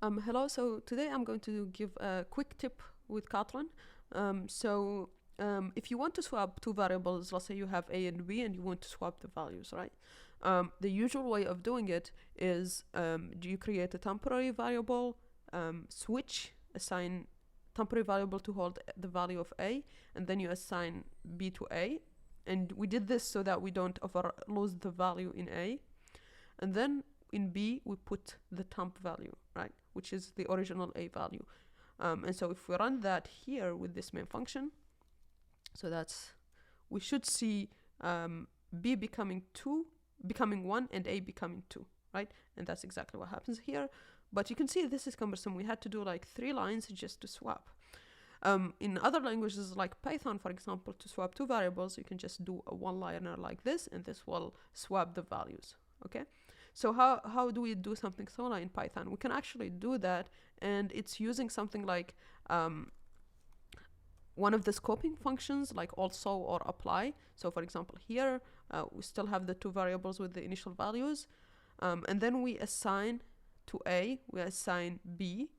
Hello, so today I'm going to give a quick tip with Kotlin. If you want to swap two variables, let's say you have A and B and you want to swap the values, right? The usual way of doing it is you create a temporary variable, switch, assign temporary variable to hold the value of A, and then you assign B to A. And we did this so that we don't lose the value in A. And then in B, we put the temp value, right? Which is the original A value. And so if we run that here with this main function, we should see B becoming 1 and A becoming 2, right? And that's exactly what happens here. But you can see this is cumbersome. We had to do like 3 lines just to swap. In other languages like Python, for example, to swap two variables, you can just do a one-liner like this, and this will swap the values, okay? So how do we do something similar in Python? We can actually do that, and it's using something like one of the scoping functions, like also or apply. So for example, here we still have the two variables with the initial values, and then we assign to A, we assign B,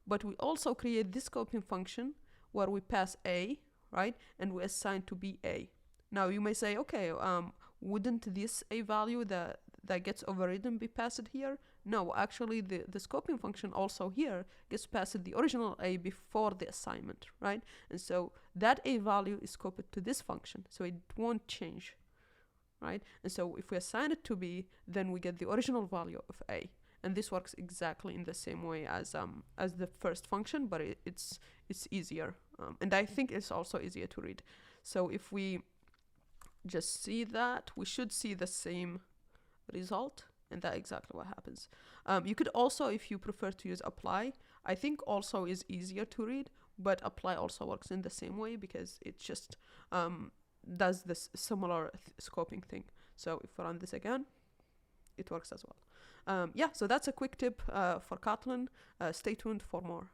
but we also create this scoping function where we pass A, right, and we assign to B A. Now you may say, okay, wouldn't this A value that gets overridden be passed here? No, actually the scoping function also here gets passed the original A before the assignment, right? And so that A value is copied to this function, so it won't change, right? And so if we assign it to B, then we get the original value of A. And this works exactly in the same way as the first function, but it's easier. And I think it's also easier to read. So if we just see that, we should see the same result, and that's exactly what happens. You could also, if you prefer to use apply, I think also is easier to read, but apply also works in the same way because it just does this similar scoping thing. So if we run this again, it works as well. Yeah, so that's a quick tip for Kotlin. Stay tuned for more.